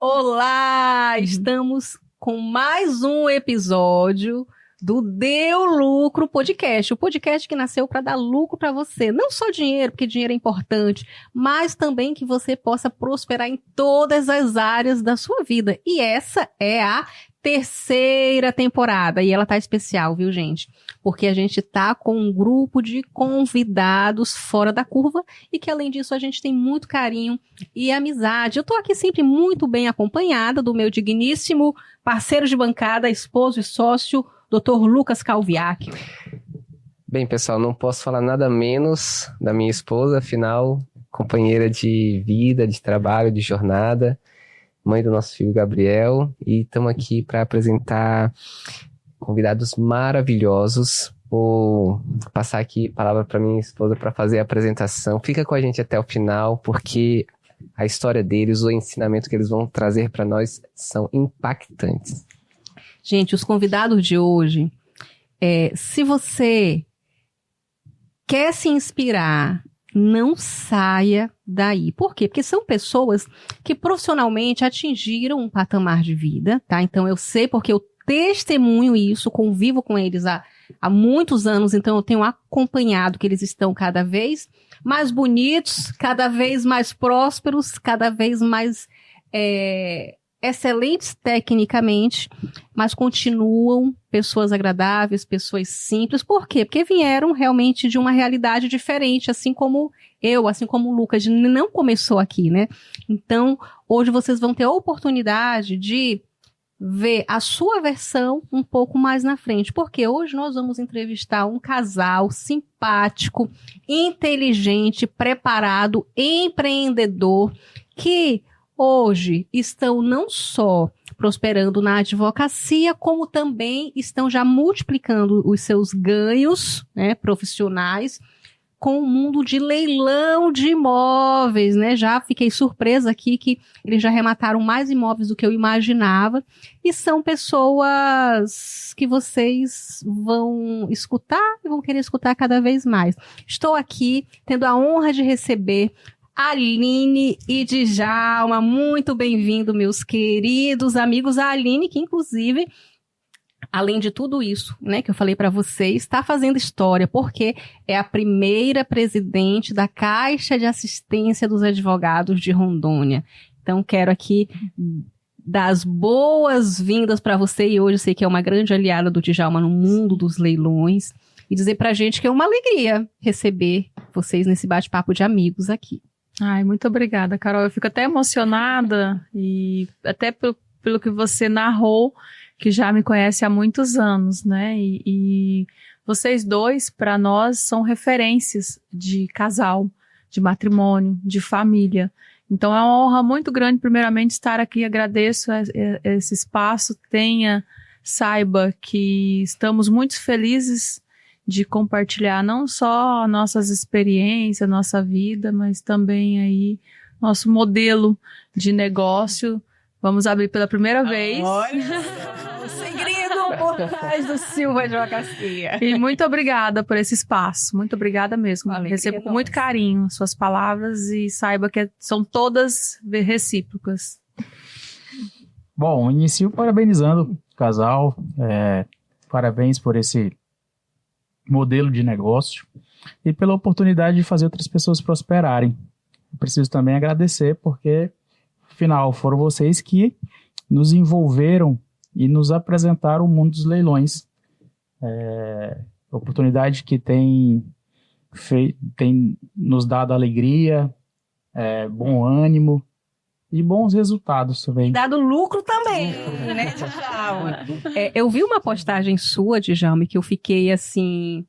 Olá! Estamos com mais um episódio do Deu Lucro Podcast. O podcast que nasceu para dar lucro para você. Não só dinheiro, porque dinheiro é importante, mas também que você possa prosperar em todas as áreas da sua vida. E essa é a terceira temporada. E ela tá especial, viu, gente? Porque a gente tá com um grupo de convidados fora da curva e que, além disso, a gente tem muito carinho e amizade. Eu tô aqui sempre muito bem acompanhada do meu digníssimo parceiro de bancada, esposo e sócio, Dr. Lucas Calviac. Bem, pessoal, não posso falar nada menos da minha esposa, afinal, companheira de vida, de trabalho, de jornada, mãe do nosso filho Gabriel, e estamos aqui para apresentar convidados maravilhosos. Vou passar aqui a palavra para minha esposa para fazer a apresentação. Fica com a gente até o final, porque a história deles, o ensinamento que eles vão trazer para nós são impactantes. Gente, os convidados de hoje, se você quer se inspirar, não saia daí. Por quê? Porque são pessoas que profissionalmente atingiram um patamar de vida, tá? Então eu sei porque eu testemunho isso, convivo com eles há muitos anos, então eu tenho acompanhado que eles estão cada vez mais bonitos, cada vez mais prósperos, cada vez mais excelentes tecnicamente, mas continuam pessoas agradáveis, pessoas simples. Por quê? Porque vieram realmente de uma realidade diferente, assim como eu, assim como o Lucas, não começou aqui, né? Então, hoje vocês vão ter a oportunidade de ver a sua versão um pouco mais na frente, porque hoje nós vamos entrevistar um casal simpático, inteligente, preparado, empreendedor, que hoje estão não só prosperando na advocacia, como também estão já multiplicando os seus ganhos, né, profissionais com o mundo de leilão de imóveis, né? Já fiquei surpresa aqui que eles já remataram mais imóveis do que eu imaginava, e são pessoas que vocês vão escutar e vão querer escutar cada vez mais. Estou aqui tendo a honra de receber Aline e Djalma. Muito bem-vindo, meus queridos amigos. A Aline, que inclusive, além de tudo isso, né, que eu falei para vocês, está fazendo história, porque é a primeira presidente da Caixa de Assistência dos Advogados de Rondônia. Então, quero aqui dar as boas-vindas para você, e hoje eu sei que é uma grande aliada do Djalma no mundo dos leilões, e dizer pra gente que é uma alegria receber vocês nesse bate-papo de amigos aqui. Ai, muito obrigada, Carol. Eu fico até emocionada, e até pelo que você narrou, que já me conhece há muitos anos, né? E vocês dois, para nós, são referências de casal, de matrimônio, de família. Então é uma honra muito grande, primeiramente, estar aqui. Agradeço esse espaço. Saiba que estamos muito felizes de compartilhar não só nossas experiências, nossa vida, mas também aí nosso modelo de negócio. Vamos abrir pela primeira vez. Olha, o segredo por trás do Silva Advocacia. E muito obrigada por esse espaço. Muito obrigada mesmo. Recebo com muito carinho suas palavras e saiba que são todas recíprocas. Bom, inicio parabenizando o casal. Parabéns por esse modelo de negócio e pela oportunidade de fazer outras pessoas prosperarem. Preciso também agradecer porque, afinal, foram vocês que nos envolveram e nos apresentaram o mundo dos leilões. Oportunidade que tem nos dado alegria, bom ânimo e bons resultados também. E dado lucro também, né, Djalma? Eu vi uma postagem sua, Djalma, que eu fiquei, assim,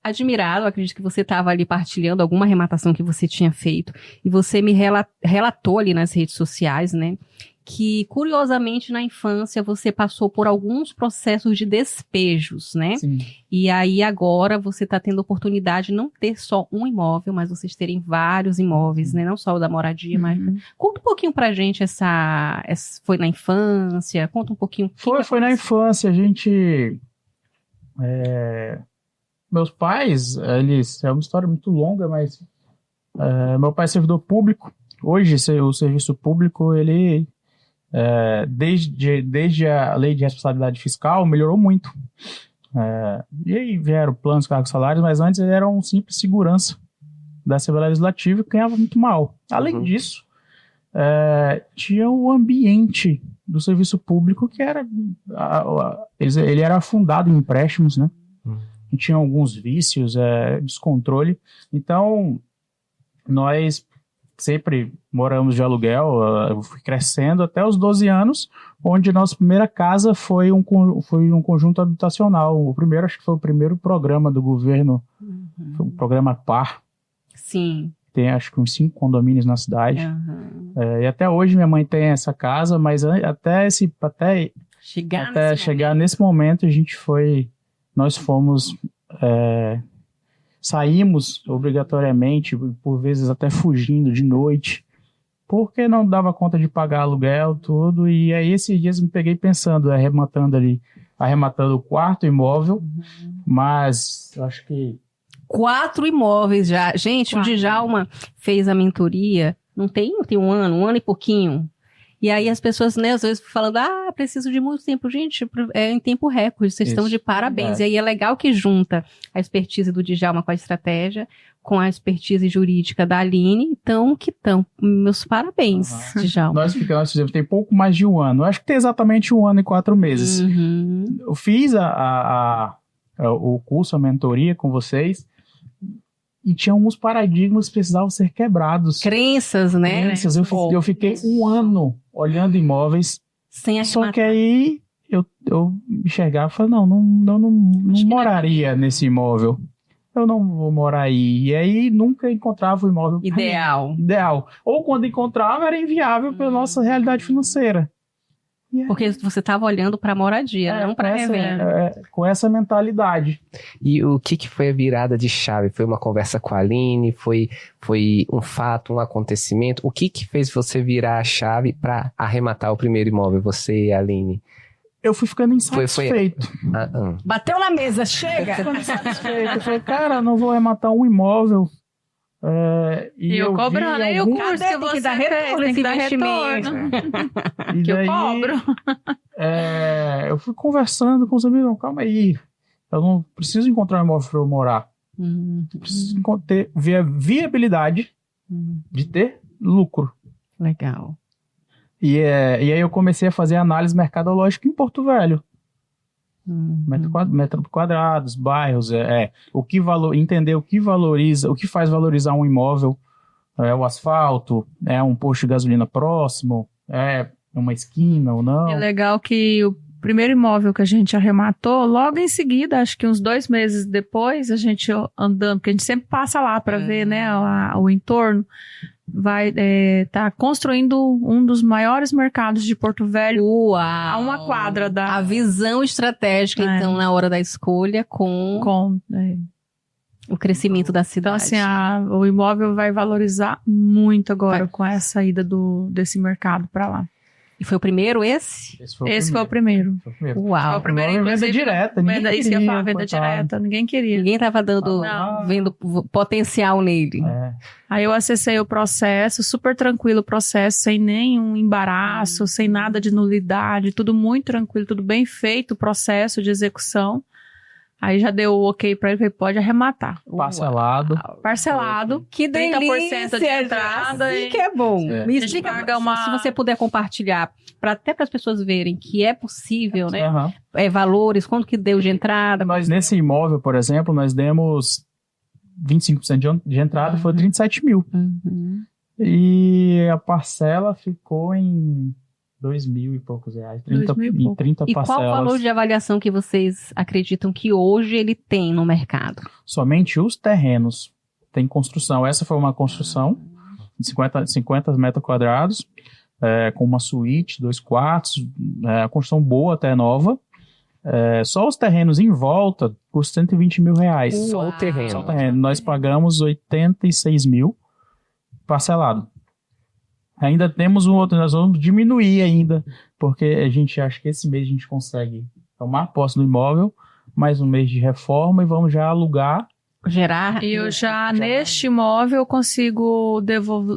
admirado. Eu acredito que você estava ali partilhando alguma arrematação que você tinha feito, e você me relatou ali nas redes sociais, né, que, curiosamente, na infância você passou por alguns processos de despejos, né? Sim. E aí agora você está tendo a oportunidade de não ter só um imóvel, mas vocês terem vários imóveis, né? Não só o da moradia, mas... Conta um pouquinho pra gente foi na infância? Conta um pouquinho. Foi na infância. A gente... Meus pais, eles... É uma história muito longa, mas... meu pai é servidor público. Hoje, o serviço público, ele Desde a lei de responsabilidade fiscal, melhorou muito. E aí vieram planos, cargos, salários, mas antes era um simples segurança da Assembleia Legislativa que ganhava muito mal. Além disso, tinha o ambiente do serviço público que era... ele era fundado em empréstimos, né? E tinha alguns vícios, descontrole. Então, nós sempre moramos de aluguel, eu fui crescendo até os 12 anos, onde a nossa primeira casa foi um conjunto habitacional. Acho que foi o primeiro programa do governo, foi um programa PAR. Sim. Tem acho que uns 5 condomínios na cidade. E até hoje minha mãe tem essa casa, mas até chegar nesse momento nós fomos... saímos obrigatoriamente, por vezes até fugindo de noite, porque não dava conta de pagar aluguel, tudo. E aí esses dias me peguei pensando, arrematando o quarto imóvel, mas acho que 4 imóveis já. Gente, 4. O Djalma fez a mentoria, não tem um ano e pouquinho. E aí as pessoas, né, às vezes falando, preciso de muito tempo. Gente, é em tempo recorde, vocês estão de parabéns. E aí é legal que junta a expertise do Djalma com a estratégia, com a expertise jurídica da Aline. Então, meus parabéns, Djalma. Nós fizemos, tem pouco mais de um ano. Acho que tem exatamente 1 ano e 4 meses. Eu fiz o curso, a mentoria com vocês, e tinha alguns paradigmas que precisavam ser quebrados. Crenças, né? Crenças. Eu fiquei 1 ano olhando imóveis. Sem arrematar. Só que aí eu enxergava e falei, não moraria nesse imóvel. Eu não vou morar aí. E aí nunca encontrava o imóvel ideal. Ou quando encontrava era inviável pela nossa realidade financeira. Porque você estava olhando para a moradia, não para revenda. Com essa mentalidade. E o que foi a virada de chave? Foi uma conversa com a Aline? Foi um fato, um acontecimento? O que fez você virar a chave para arrematar o primeiro imóvel, você e a Aline? Eu fui ficando insatisfeito. Bateu na mesa, chega! Eu ficando insatisfeito. Eu falei, cara, não vou arrematar um imóvel. E eu cobrando, e o curso que você fez, tem que dar retorno. Que eu cobro. Eu fui conversando com os amigos, calma aí, eu não preciso encontrar um imóvel para eu morar. Eu preciso ter viabilidade de ter lucro. Legal. E aí eu comecei a fazer análise mercadológica em Porto Velho. Metros quadrados, bairros, entender o que valoriza, o que faz valorizar um imóvel, o asfalto, um posto de gasolina próximo, uma esquina ou não. É legal que o primeiro imóvel que a gente arrematou, logo em seguida, acho que uns 2 meses depois, a gente andando, porque a gente sempre passa lá para ver, né, o entorno, tá construindo um dos maiores mercados de Porto Velho. Uau! A 1 quadra da... A visão estratégica, então, na hora da escolha com o crescimento da cidade. Então, assim, o imóvel vai valorizar muito agora com essa ida desse mercado para lá. E foi o primeiro esse? Esse foi o primeiro. Uau. Foi o primeiro, venda direta. Isso que eu ia falar, venda direta. Ninguém queria. Ninguém estava vendo potencial nele. Aí eu acessei o processo, super tranquilo o processo, sem nenhum embaraço, sem nada de nulidade, tudo muito tranquilo, tudo bem feito o processo de execução. Aí já deu o ok pra ele, falei, pode arrematar. Parcelado. Parcelado. Que delícia, 30% de entrada. Assim que é bom. Me explica, se você puder compartilhar, até para as pessoas verem que é possível, né? Valores, quanto que deu de entrada. Nós, nesse imóvel, por exemplo, nós demos 25% de entrada, foi 37 mil. E a parcela ficou em 2.000 e poucos reais, 30 parcelas. E qual o valor de avaliação que vocês acreditam que hoje ele tem no mercado? Somente os terrenos têm construção. Essa foi uma construção de 50 metros quadrados, com uma suíte, 2 quartos, construção boa, até nova. Só os terrenos em volta custam 120 mil reais. Só o terreno. Nós pagamos 86 mil parcelado. Ainda temos um outro, nós vamos diminuir ainda, porque a gente acha que esse mês a gente consegue tomar posse do imóvel, mais um mês de reforma e vamos já alugar gerar. E eu já, neste imóvel, eu consigo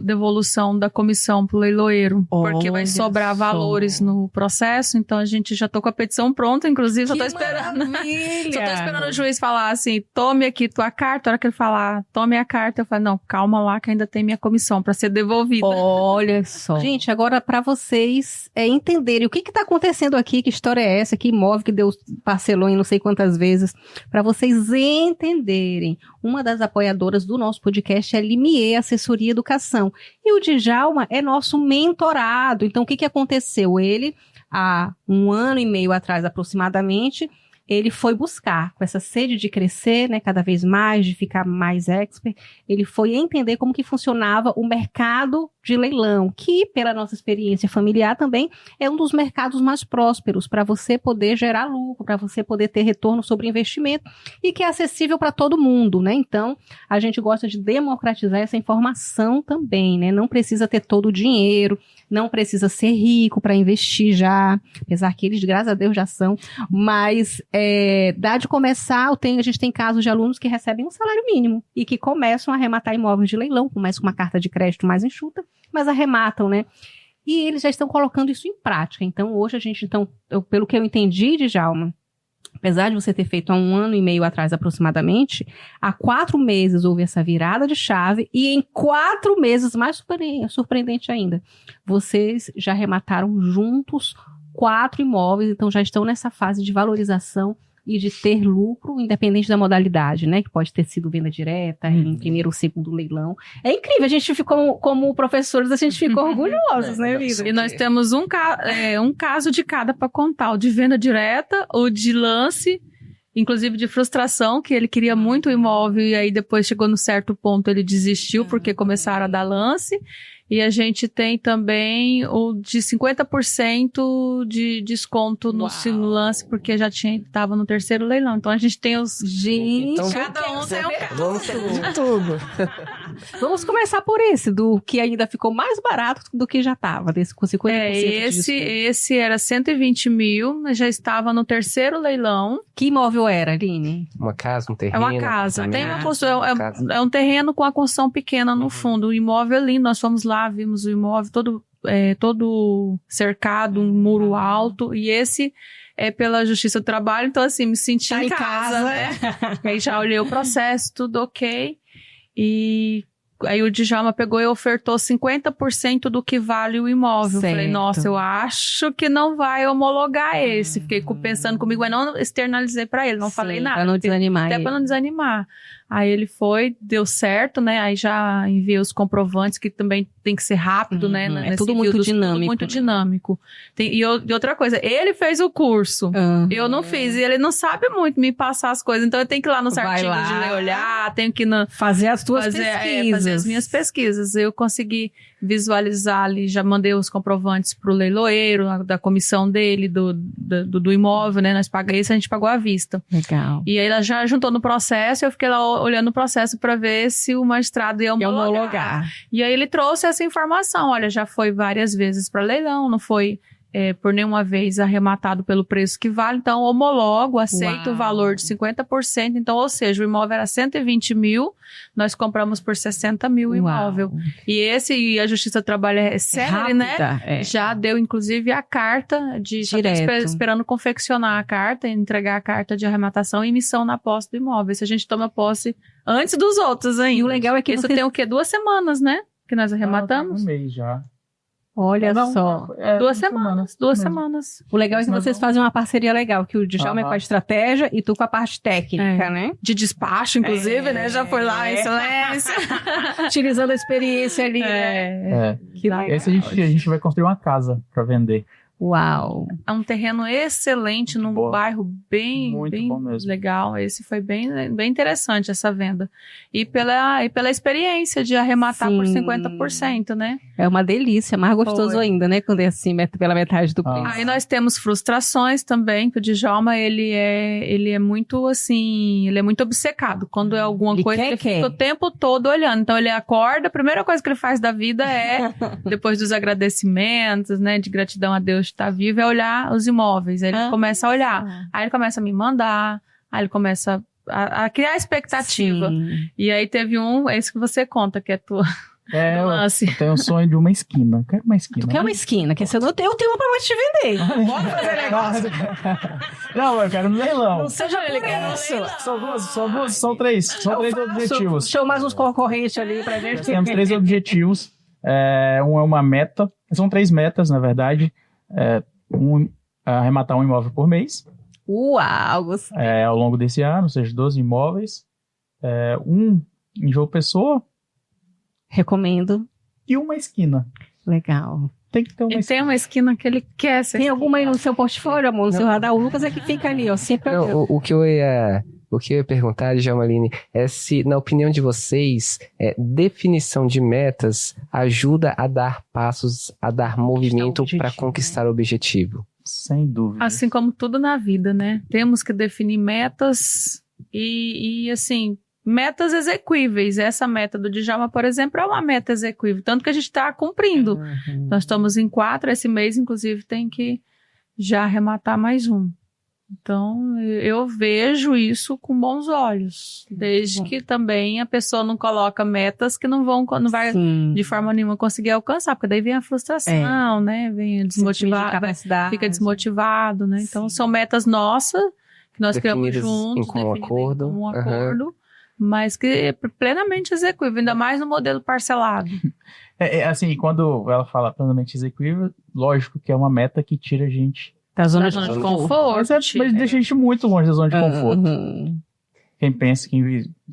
devolução da comissão pro leiloeiro. Porque vai Olha sobrar só. valores no processo, então a gente já tô com a petição pronta, inclusive, só Que tô esperando. maravilha! Só tô esperando o juiz falar assim, tome aqui tua carta. A hora que ele falar, tome a carta, eu falo, não, calma lá que ainda tem minha comissão pra ser devolvida. Olha só. Gente, agora para vocês entenderem o que está acontecendo aqui, que história é essa, que imóvel que Deus parcelou em não sei quantas vezes, para vocês entenderem. Uma das apoiadoras do nosso podcast é Limier Assessoria e Educação. E o Djalma é nosso mentorado. Então, o que aconteceu? Ele, há 1 ano e meio atrás aproximadamente, ele foi buscar, com essa sede de crescer, né, cada vez mais, de ficar mais expert, ele foi entender como que funcionava o mercado de leilão, que, pela nossa experiência familiar também, é um dos mercados mais prósperos para você poder gerar lucro, para você poder ter retorno sobre investimento e que é acessível para todo mundo, né? Então, a gente gosta de democratizar essa informação também, né? Não precisa ter todo o dinheiro, não precisa ser rico para investir já, apesar que eles, graças a Deus, já são, mas dá de começar, a gente tem casos de alunos que recebem um salário mínimo e que começam a arrematar imóveis de leilão, começam com uma carta de crédito mais enxuta, mas arrematam, né? E eles já estão colocando isso em prática. Então, hoje a gente, pelo que eu entendi, Djalma, apesar de você ter feito há 1 ano e meio atrás aproximadamente, há 4 meses houve essa virada de chave e em 4 meses, mais surpreendente ainda, vocês já arremataram juntos 4 imóveis, então já estão nessa fase de valorização e de ter lucro, independente da modalidade, né? Que pode ter sido venda direta, em primeiro ou segundo leilão. É incrível, a gente ficou, como professores, a gente ficou orgulhosos, né, vida? E nós temos um caso de cada para contar, o de venda direta, o de lance, inclusive de frustração, que ele queria muito o imóvel e aí depois chegou no certo ponto, ele desistiu porque começaram a dar lance. E a gente tem também o de 50% de desconto no lance, porque já estava no terceiro leilão. Então a gente tem os... Gente, Então, cada um tem um caso. Vamos saber de tudo. Vamos começar por esse, do que ainda ficou mais barato do que já estava, desse com 50% de desconto. Esse era 120 mil, mas já estava no terceiro leilão. Que imóvel era, Aline? Uma casa, um terreno. É uma casa. Também. Tem uma construção, é um terreno com a construção pequena no fundo. O imóvel é lindo, nós fomos lá, vimos o imóvel todo cercado, um muro alto, e esse é pela Justiça do Trabalho, então assim, me senti em casa, né? Aí já olhei o processo, tudo ok, e aí o Djalma pegou e ofertou 50% do que vale o imóvel. Certo. Falei, nossa, eu acho que não vai homologar esse. Fiquei pensando comigo, mas não externalizei pra ele, não falei nada. Pra não desanimar Até ele. pra não desanimar. Aí ele foi, deu certo, né? Aí já enviei os comprovantes, que também tem que ser rápido, né? É tudo muito dinâmico. Tudo muito dinâmico. E outra coisa, ele fez o curso. Eu não fiz. E ele não sabe muito me passar as coisas. Então eu tenho que ir lá nos artigos de ler, olhar, tenho que ir fazer as tuas pesquisas. Fazer as minhas pesquisas. Eu consegui visualizar ali, já mandei os comprovantes pro leiloeiro, da comissão dele, do imóvel, né? Esse a gente pagou à vista. Legal. E aí ela já juntou no processo, eu fiquei lá olhando o processo para ver se o magistrado ia homologar. E aí ele trouxe essa informação, olha, já foi várias vezes para leilão, não foi por nenhuma vez arrematado pelo preço que vale, então homologo, aceito o valor de 50%, então, ou seja, o imóvel era 120 mil, nós compramos por 60 mil o imóvel. E a Justiça do Trabalho é séria, né? Já deu, inclusive, a carta esperando confeccionar a carta, entregar a carta de arrematação e emissão na posse do imóvel. Se a gente toma posse antes dos outros ainda. E o legal é que isso tem o quê? 2 semanas, né? Que nós arrematamos. 1 mês já. Olha só. 2 semanas. 2 semanas. O legal é que vocês fazem uma parceria legal, que o Djalma é com a estratégia e tu com a parte técnica, né? De despacho, inclusive, né? Já foi lá, excelência. Utilizando a experiência ali, né? Que legal. Esse a gente vai construir uma casa para vender. Uau! É um terreno excelente, num bairro bem legal. Esse foi bem interessante, essa venda. E pela experiência de arrematar por 50%, né? É uma delícia, mais gostoso ainda, né? Quando é assim, pela metade do preço. Aí nós temos frustrações também, que o Djalma, ele é muito assim, ele é muito obcecado. Quando é alguma coisa, ele fica o tempo todo olhando. Então ele acorda, a primeira coisa que ele faz da vida é, depois dos agradecimentos, né? De gratidão a Deus de estar vivo, é olhar os imóveis. Aí ele começa a olhar. Aí ele começa a me mandar, aí ele começa a criar expectativa. Sim. E aí teve é isso que você conta, que é tua. Eu tenho um sonho de uma esquina. Eu quero uma esquina. Tu quer uma esquina? Que eu tenho uma pra te vender. Bora fazer negócio. Não, eu quero no leilão. Não seja por isso. São três objetivos. Deixa eu mais uns concorrentes ali pra gente. Nós temos 3 objetivos. Um é uma meta. São 3 metas, na verdade. Arrematar um imóvel por mês. Uau, gostei. Ao longo desse ano, ou seja, 12 imóveis. Um em João Pessoa. Recomendo. E uma esquina. Legal. Tem que ter uma esquina. Tem uma esquina que ele quer. Tem alguma aí no seu portfólio, amor? No seu radar? O Lucas é que fica ali, ó. Sempre Não, o que eu ia perguntar, Djalma-Aline, é se, na opinião de vocês, definição de metas ajuda a dar passos, a dar movimento para conquistar o objetivo. Sem dúvida. Assim como tudo na vida, né? Temos que definir metas e assim, metas exequíveis. Essa meta do Djalma, por exemplo, é uma meta exequível. Tanto que a gente está cumprindo. Nós estamos em 4, esse mês, inclusive, tem que já arrematar mais um. Então, eu vejo isso com bons olhos. Desde que também a pessoa não coloca metas que não vai de forma nenhuma conseguir alcançar. Porque daí vem a frustração, né? Vem a desmotivar, fica desmotivado, né? Então, são metas nossas, que nós criamos juntos. Com um acordo. Mas que é plenamente execuível, ainda mais no modelo parcelado. Assim, quando ela fala plenamente execuível, lógico que é uma meta que tira a gente da zona de conforto. Mas deixa a gente muito longe da zona de conforto. Quem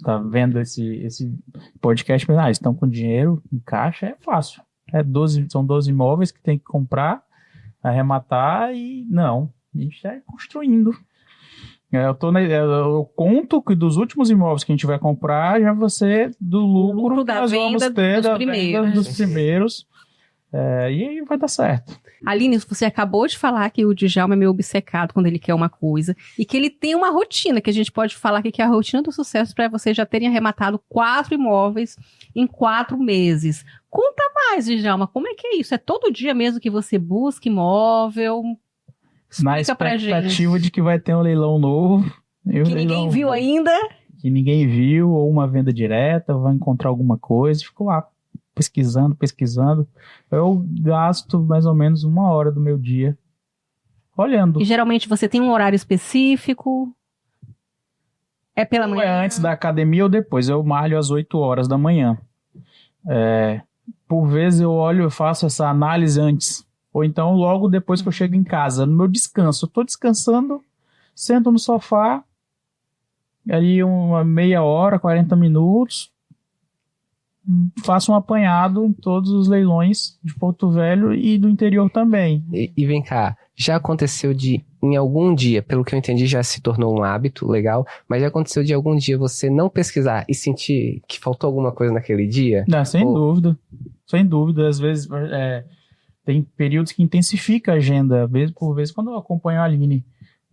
tá vendo esse podcast, pensa, estão com dinheiro em caixa, é fácil. São 12 imóveis que tem que comprar, arrematar e não. A gente está construindo. Eu conto que dos últimos imóveis que a gente vai comprar, já vai ser do lucro da que nós vamos ter da venda dos primeiros. E aí vai dar certo. Aline, você acabou de falar que o Djalma é meio obcecado quando ele quer uma coisa e que ele tem uma rotina, que a gente pode falar que é a rotina do sucesso para vocês já terem arrematado 4 imóveis em 4 meses. Conta mais, Djalma, como é que é isso? É todo dia mesmo que você busca imóvel? Na expectativa de que vai ter um leilão novo. Que ninguém viu ainda? Que ninguém viu, ou uma venda direta, vai encontrar alguma coisa, fico lá pesquisando. Eu gasto mais ou menos 1 hora do meu dia olhando. E geralmente você tem um horário específico? É pela manhã? É antes da academia ou depois. Eu malho às 8 horas da manhã. Por vezes eu faço essa análise antes. Ou então logo depois que eu chego em casa, no meu descanso. Eu tô descansando, sento no sofá, ali uma meia hora, 40 minutos, faço um apanhado em todos os leilões de Porto Velho e do interior também. E vem cá, já aconteceu em algum dia, pelo que eu entendi, já se tornou um hábito legal, mas já aconteceu de algum dia você não pesquisar e sentir que faltou alguma coisa naquele dia? Sem dúvida. Sem dúvida. Às vezes tem períodos que intensifica a agenda. Por vezes, quando eu acompanho a Aline,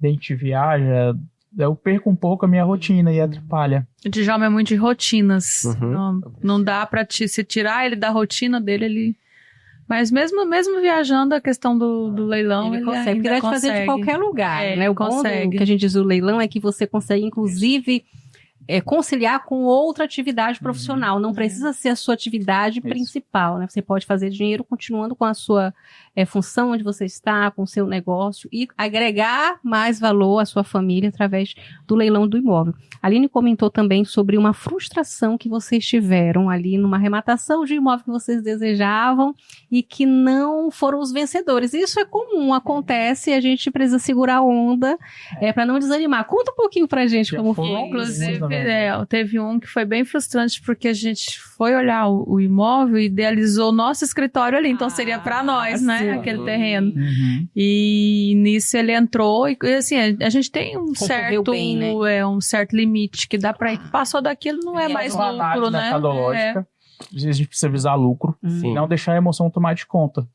a gente viaja, eu perco um pouco a minha rotina e atrapalha. O Djalma é muito de rotinas. Não dá pra se tirar ele da rotina dele, ele... Mas mesmo viajando, a questão do leilão, ele consegue. Porque deve fazer de qualquer lugar, né? O consegue. bom que a gente diz do leilão é que você consegue, inclusive, conciliar com outra atividade profissional. Não precisa ser a sua atividade principal, né? Você pode fazer dinheiro continuando com a sua função onde você está, com o seu negócio e agregar mais valor à sua família através do leilão do imóvel. A Aline comentou também sobre uma frustração que vocês tiveram ali numa arrematação de imóvel que vocês desejavam e que não foram os vencedores. Isso é comum, acontece e a gente precisa segurar a onda para não desanimar. Conta um pouquinho pra gente como foi. Inclusive, teve um que foi bem frustrante porque a gente foi olhar o imóvel e idealizou o nosso escritório ali, então seria para nós, né, aquele terreno. E nisso ele entrou e assim, a gente tem um certo bem, né? Um certo limite que dá para ir. Passou daquilo, não é mais lucro, né? A gente precisa visar lucro e não deixar a emoção tomar de conta.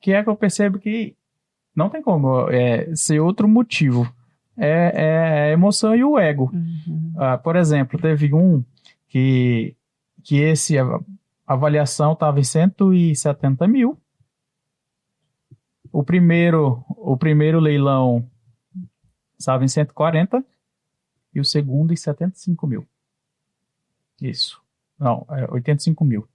Que é que eu percebo que não tem como ser outro motivo. É a emoção e o ego. Por exemplo, teve um que a avaliação estava em 170 mil. O primeiro leilão estava em 140. e o segundo em 75 mil. Isso. Não, 85 mil.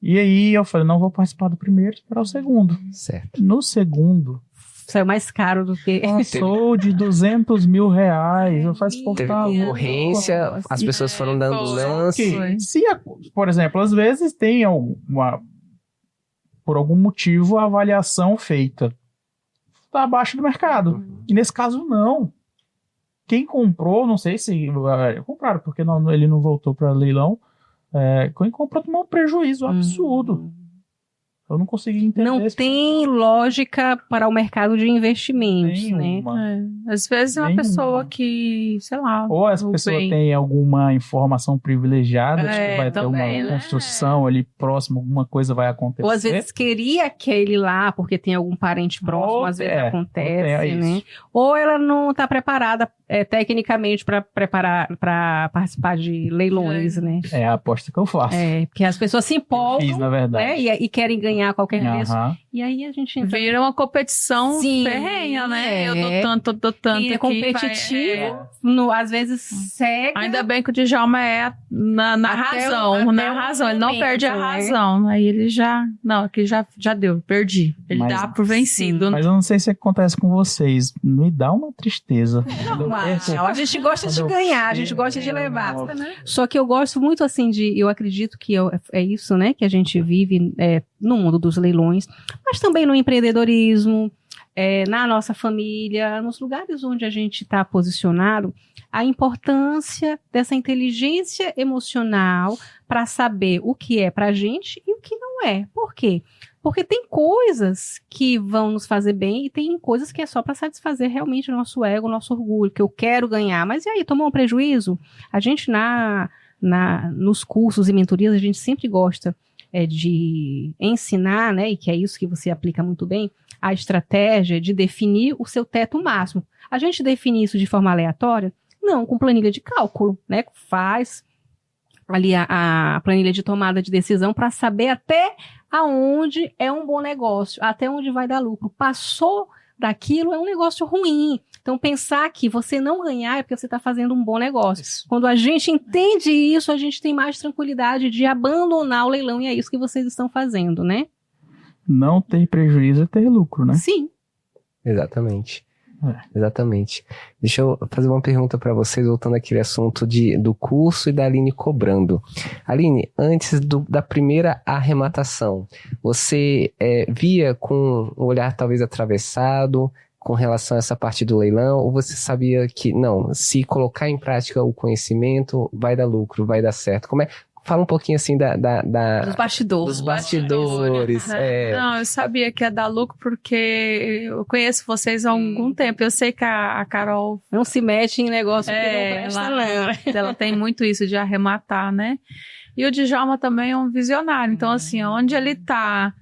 E aí eu falei, não vou participar do primeiro, esperar o segundo. Certo. No segundo, Saiu mais caro do que... passou de 200 mil reais. Eu falei, pô, Teve tá louco. concorrência, as pessoas foram dando foi. lance. Foi. Por exemplo, às vezes tem por algum motivo, a avaliação feita está abaixo do mercado. E nesse caso, não. Quem comprou, não sei se compraram, porque ele não voltou para leilão. Quem comprou tomou um prejuízo absurdo. Eu não consegui entender. Não tem lógica para o mercado de investimentos, Nenhuma. né? Às vezes é uma Nenhuma. pessoa que, sei lá... Ou essa o pessoa bem- tem alguma informação privilegiada, de que vai ter também, uma né? construção ali próximo, alguma coisa vai acontecer. Ou às vezes queria aquele lá, porque tem algum parente próximo, às vezes acontece, né? Ou ela não está preparada tecnicamente para participar de leilões, né? É a aposta que eu faço. Porque as pessoas se Fiz, empolgam, na verdade. né? E querem ganhar a qualquer preço. Aham. E aí a gente entra... Vira uma competição Sim, ferrenha, né? é. Eu dou tanto Quem é aqui, competitivo, às vezes cega. Ainda bem que o Djalma é na Até razão, o- na até o razão. Ele não momento, perde a né? razão. Aí ele já... Não, aqui já deu, perdi. Ele Mas- dá por vencido. Mas eu não sei se acontece com vocês. Me dá uma tristeza. A gente gosta de Quando eu ganhar, a gente perco, gosta de levar. não. Só que eu gosto muito, assim, eu acredito que é isso, né, que a gente vive no mundo dos leilões, mas também no empreendedorismo, na nossa família, nos lugares onde a gente está posicionado, a importância dessa inteligência emocional para saber o que é para a gente e o que não é. Por quê? Porque tem coisas que vão nos fazer bem e tem coisas que é só para satisfazer realmente o nosso ego, o nosso orgulho, que eu quero ganhar. Mas e aí, tomou um prejuízo? A gente, nos cursos e mentorias, a gente sempre gosta de ensinar, né, e que é isso que você aplica muito bem, a estratégia de definir o seu teto máximo. A gente define isso de forma aleatória? Não, com planilha de cálculo, né? Faz ali a planilha de tomada de decisão para saber até aonde é um bom negócio, até onde vai dar lucro. Passou daquilo, é um negócio ruim. Então, pensar que você não ganhar é porque você está fazendo um bom negócio. Isso. Quando a gente entende isso, a gente tem mais tranquilidade de abandonar o leilão, e é isso que vocês estão fazendo, né? Não ter prejuízo é ter lucro, né? Sim. Exatamente. Exatamente. Deixa eu fazer uma pergunta para vocês, voltando àquele assunto do curso e da Aline cobrando. Aline, antes da primeira arrematação, você via com um olhar talvez atravessado com relação a essa parte do leilão, ou você sabia que, não, se colocar em prática o conhecimento, vai dar lucro, vai dar certo? Fala um pouquinho assim Dos bastidores. dos bastidores. Não, eu sabia que ia dar lucro porque eu conheço vocês há algum tempo. Eu sei que a Carol... Não se mete em negócio que não presta, ela tem muito isso de arrematar, né? E o Djalma também é um visionário. Então, assim, onde ele tá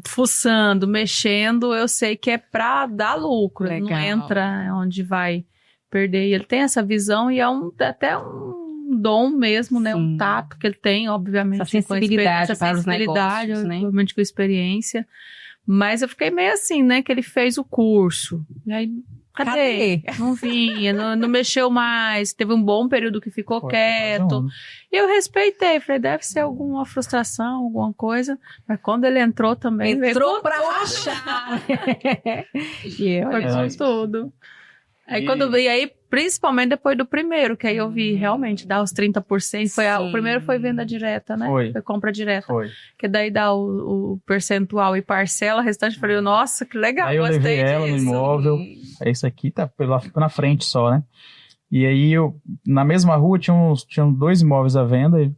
fuçando, mexendo, eu sei que é pra dar lucro. Ele não entra onde vai perder. E ele tem essa visão e é até um dom mesmo, né? Um tato que ele tem, obviamente. Essa sensibilidade para os negócios, né? Obviamente com experiência. Mas eu fiquei meio assim, né? Que ele fez o curso. E aí, cadê? Não vinha, não mexeu mais. Teve um bom período que ficou quieto. E eu respeitei. Falei, deve ser alguma frustração, alguma coisa. Mas quando ele entrou também... Entrou pra rachar. Foi com tudo. Aí e aí, principalmente depois do primeiro, que aí eu vi realmente dar os 30%. O primeiro foi venda direta, né? Foi compra direta. Foi. Que daí dá o percentual e parcela, o restante eu falei, nossa, que legal, aí eu gostei levei ela no disso. imóvel. Esse aqui ela ficou na frente só, né? E aí na mesma rua tinham 2 imóveis à venda.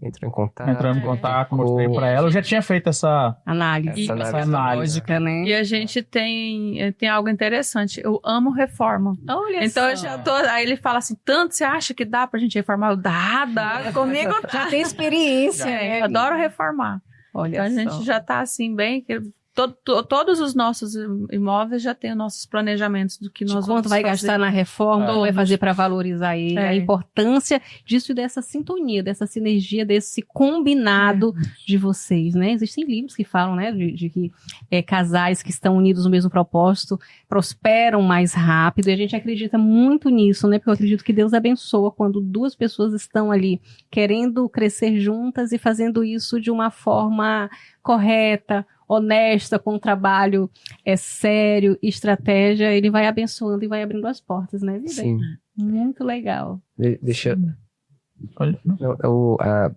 Entrou em contato. Entrando em contato, mostrei pra ela. Eu já tinha feito essa análise. Essa análise. Lógica, né? E a gente tem algo interessante. Eu amo reforma. Olha então só. eu já tô. Aí ele fala assim: tanto você acha que dá pra gente reformar? Dá. Comigo já tem experiência. Eu adoro reformar. Olha então a gente já tá assim, bem. Todos os nossos imóveis já têm os nossos planejamentos do que nós vamos Quanto vai fazer. gastar na reforma, quanto vai fazer para valorizar ele, a É. importância disso e dessa sintonia, dessa sinergia, desse combinado de vocês, né? Existem livros que falam, né, de que casais que estão unidos no mesmo propósito prosperam mais rápido, e a gente acredita muito nisso, né? Porque eu acredito que Deus abençoa quando duas pessoas estão ali querendo crescer juntas e fazendo isso de uma forma correta, honesta, com um trabalho sério, estratégia, ele vai abençoando e vai abrindo as portas, né, vida? Sim. Muito legal. Deixa Olha,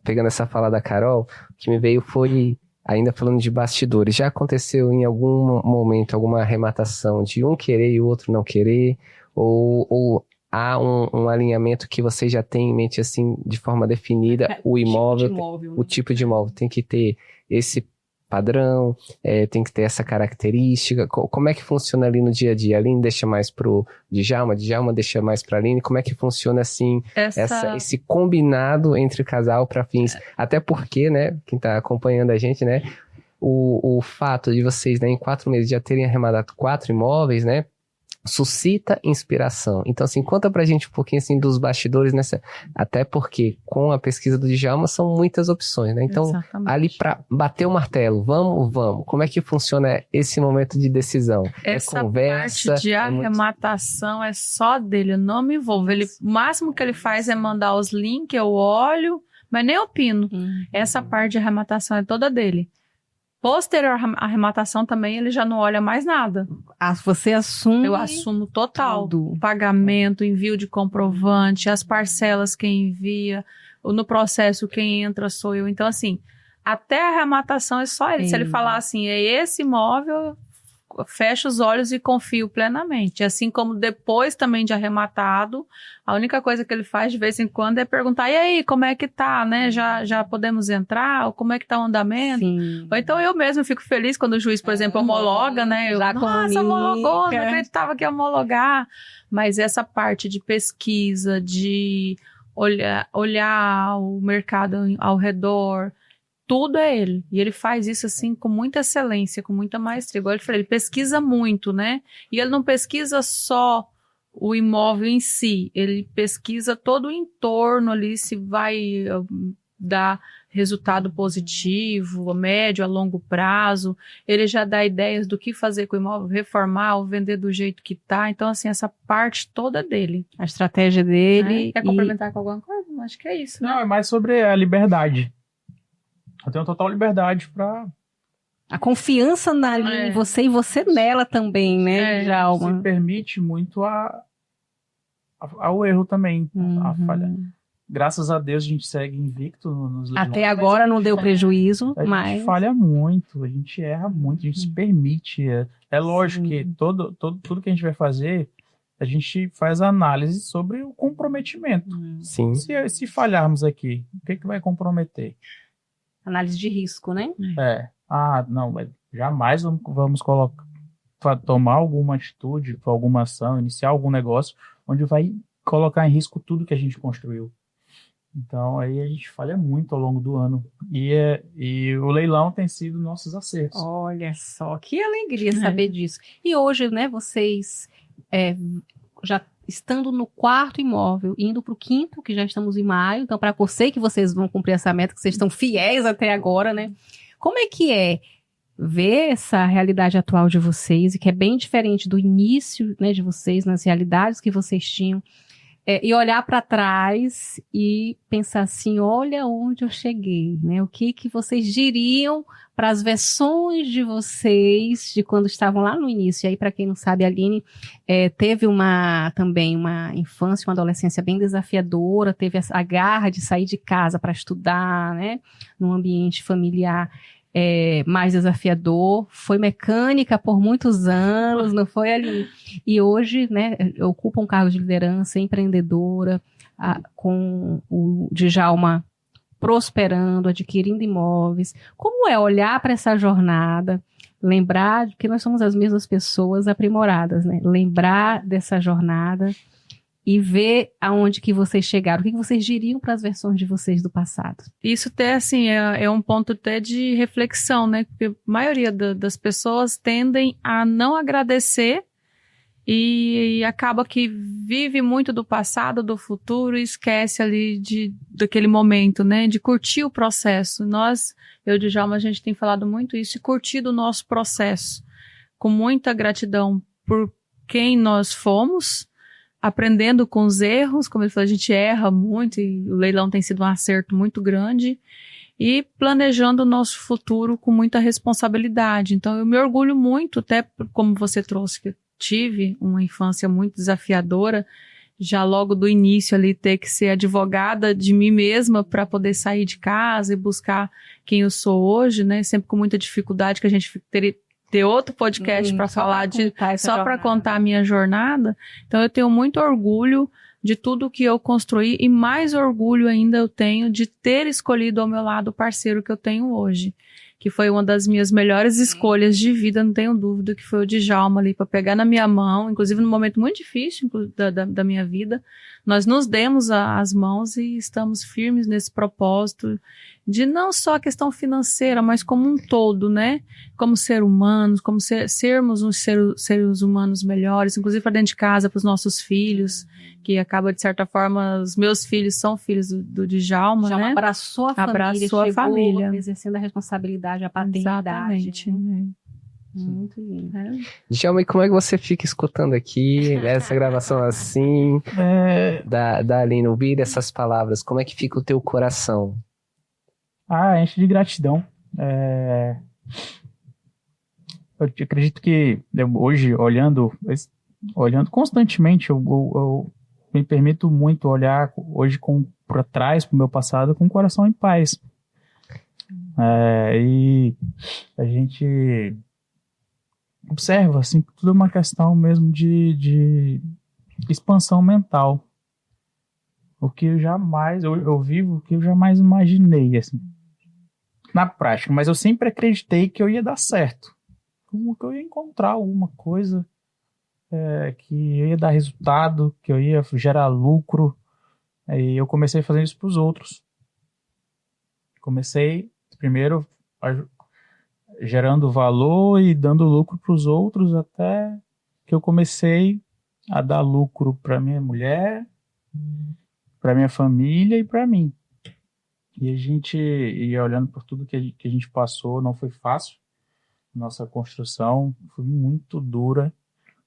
pegando essa fala da Carol, o que me veio foi, ainda falando de bastidores, já aconteceu em algum momento alguma arrematação de um querer e o outro não querer? Ou há um alinhamento que você já tem em mente, assim, de forma definida, o imóvel, o tipo de imóvel tem que ter esse padrão, tem que ter essa característica? Como é que funciona ali no dia a dia? A Aline deixa mais pro Djalma deixa mais pra Aline? Como é que funciona, assim, esse combinado entre o casal para fins? Até porque, né, quem tá acompanhando a gente, né, o fato de vocês, né, em 4 meses já terem arrematado 4 imóveis, né, suscita inspiração. Então, assim, conta pra gente um pouquinho, assim, dos bastidores nessa... Até porque, com a pesquisa do Djalma, são muitas opções, né? Então, Exatamente. ali pra bater o martelo, vamos. Como é que funciona esse momento de decisão? Essa conversa? parte de arrematação é só dele, eu não me envolvo. O máximo que ele faz é mandar os links, eu olho, mas nem opino. Essa parte de arrematação é toda dele. Posterior à arrematação também, ele já não olha mais nada. Você assume? Eu assumo total. Tudo. Pagamento, envio de comprovante, as parcelas quem envia, no processo quem entra sou eu. Então, assim, até a arrematação é só ele. Se ele falar assim, é esse imóvel, fecho os olhos e confio plenamente. Assim como depois também de arrematado, a única coisa que ele faz de vez em quando é perguntar, e aí, como é que tá, né? Já podemos entrar? Ou como é que tá o andamento? Sim. Ou então eu mesmo fico feliz quando o juiz, por exemplo, homologa, né? Eu, nossa, homologou, não acreditava que ia homologar. Mas essa parte de pesquisa, de olhar o mercado ao redor, tudo é ele. E ele faz isso, assim, com muita excelência, com muita maestria. Igual eu falei, ele pesquisa muito, né? E ele não pesquisa só o imóvel em si. Ele pesquisa todo o entorno ali, se vai dar resultado positivo, a médio, a longo prazo. Ele já dá ideias do que fazer com o imóvel, reformar ou vender do jeito que tá. Então, assim, essa parte toda dele. A estratégia dele. Quer complementar com alguma coisa? Acho que é isso, né? não, é mais sobre a liberdade. Eu tenho total liberdade para A confiança em você e você nela também, né, Djalma? se permite muito ao erro também, a falha. Graças a Deus a gente segue invicto nos leilões. Até agora não deu prejuízo, A mas... gente falha muito, a gente erra muito, a gente se permite. É lógico que tudo que a gente vai fazer, a gente faz análise sobre o comprometimento. Sim. Se falharmos aqui, o que vai comprometer? Análise de risco, né? Não, mas jamais vamos tomar alguma atitude, alguma ação, iniciar algum negócio onde vai colocar em risco tudo que a gente construiu. Então, aí a gente falha muito ao longo do ano. E o leilão tem sido nossos acertos. Olha só, que alegria saber disso. E hoje, né, vocês já estando no 4º imóvel, indo para o 5º, que já estamos em maio, então para eu sei que vocês vão cumprir essa meta, que vocês estão fiéis até agora, né? Como é que ver essa realidade atual de vocês, e que é bem diferente do início, né, de vocês, nas realidades que vocês tinham, e olhar para trás e pensar assim, olha onde eu cheguei, né? O que vocês diriam para as versões de vocês de quando estavam lá no início? E aí, para quem não sabe, a Aline teve também uma infância, uma adolescência bem desafiadora, teve a garra de sair de casa para estudar, né? Num ambiente familiar mais desafiador, foi mecânica por muitos anos, não foi ali. E hoje, né, ocupa um cargo de liderança, empreendedora, com o Djalma prosperando, adquirindo imóveis. Como é olhar para essa jornada, lembrar que nós somos as mesmas pessoas aprimoradas, né? Lembrar dessa jornada e ver aonde que vocês chegaram, o que vocês diriam para as versões de vocês do passado? Isso até, assim, é um ponto até de reflexão, né? Porque a maioria das pessoas tendem a não agradecer e acaba que vive muito do passado, do futuro e esquece ali daquele momento, né? De curtir o processo. Eu e o Djalma, a gente tem falado muito isso, e curtir o nosso processo, com muita gratidão por quem nós fomos, aprendendo com os erros, como ele falou, a gente erra muito e o leilão tem sido um acerto muito grande, e planejando o nosso futuro com muita responsabilidade. Então eu me orgulho muito, até como você trouxe, que eu tive uma infância muito desafiadora, já logo do início ali ter que ser advogada de mim mesma para poder sair de casa e buscar quem eu sou hoje, né? Sempre com muita dificuldade, que a gente teria ter outro podcast para falar só para contar a minha jornada. Então eu tenho muito orgulho de tudo que eu construí e mais orgulho ainda eu tenho de ter escolhido ao meu lado o parceiro que eu tenho hoje, que foi uma das minhas melhores escolhas de vida, não tenho dúvida, que foi o Djalma ali, para pegar na minha mão, inclusive num momento muito difícil da minha vida, nós nos demos as mãos e estamos firmes nesse propósito de não só a questão financeira, mas como um todo, né? Como ser humanos, como sermos uns seres humanos melhores, inclusive para dentro de casa, para os nossos filhos, que acaba, de certa forma, os meus filhos são filhos do Djalma, Já né? Abraçou a família, Abraçou a família. exercendo a responsabilidade, a paternidade. Exatamente. Né? Muito lindo. Djalma, e como é que você fica escutando aqui essa gravação assim, da Aline, ouvir essas palavras? Como é que fica o teu coração? Enche de gratidão. Eu acredito que hoje, olhando constantemente, eu me permito muito olhar hoje para trás, para o meu passado, com o coração em paz. E a gente observa, assim, que tudo é uma questão mesmo de expansão mental. O que eu vivo o que eu jamais imaginei, assim, na prática, mas eu sempre acreditei que eu ia dar certo, que eu ia encontrar alguma coisa que eu ia dar resultado, que eu ia gerar lucro, e eu comecei fazendo isso para os outros. Comecei primeiro gerando valor e dando lucro para os outros, até que eu comecei a dar lucro para minha mulher, para minha família e para mim. E a gente ia olhando por tudo que a gente passou, não foi fácil. Nossa construção foi muito dura.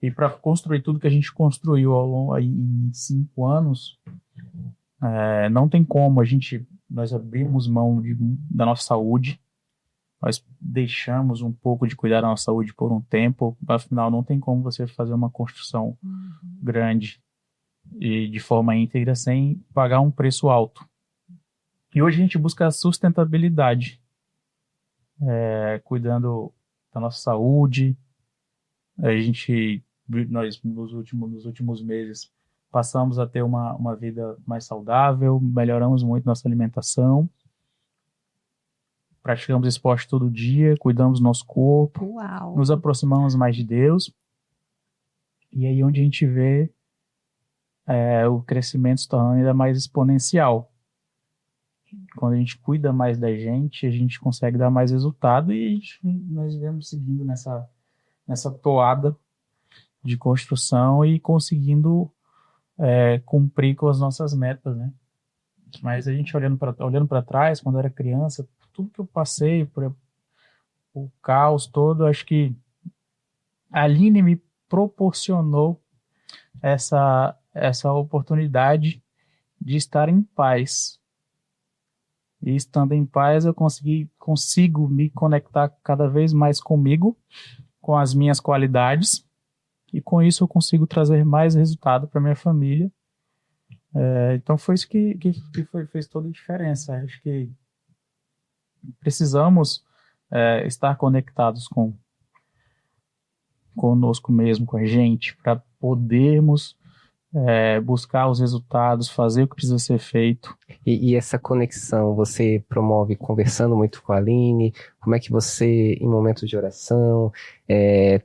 E para construir tudo que a gente construiu ao longo aí, em 5 anos, não tem como. Nós abrimos mão da nossa saúde. Nós deixamos um pouco de cuidar da nossa saúde por um tempo. Afinal, não tem como você fazer uma construção grande e de forma íntegra sem pagar um preço alto. E hoje a gente busca a sustentabilidade, cuidando da nossa saúde. Nós nos últimos meses passamos a ter uma vida mais saudável, melhoramos muito nossa alimentação, praticamos esporte todo dia, cuidamos do nosso corpo. Uau. Nos aproximamos mais de Deus. E aí onde a gente vê o crescimento se tornando ainda mais exponencial. Quando a gente cuida mais da gente, a gente consegue dar mais resultado, e nós vemos seguindo nessa toada de construção e conseguindo cumprir com as nossas metas, né? Mas a gente olhando para trás, quando eu era criança, tudo que eu passei, por o caos todo, acho que a Aline me proporcionou essa oportunidade de estar em paz. E estando em paz, eu consigo me conectar cada vez mais comigo, com as minhas qualidades, e com isso eu consigo trazer mais resultado para minha família. Então foi isso que fez toda a diferença. Acho que precisamos estar conectados conosco mesmo, com a gente, para podermos buscar os resultados, fazer o que precisa ser feito. E essa conexão, você promove conversando muito com a Aline? Como é que você, em momentos de oração,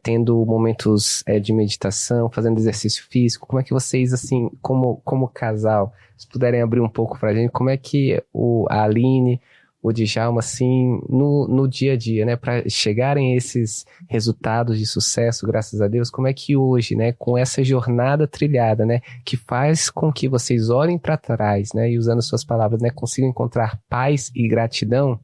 tendo momentos de meditação, fazendo exercício físico, como é que vocês, assim, como casal, se puderem abrir um pouco pra gente, como é que a Aline, o Djalma, assim, no dia a dia, né, para chegarem a esses resultados de sucesso, graças a Deus, como é que hoje, né, com essa jornada trilhada, né, que faz com que vocês olhem para trás, né, e usando suas palavras, né, consigam encontrar paz e gratidão,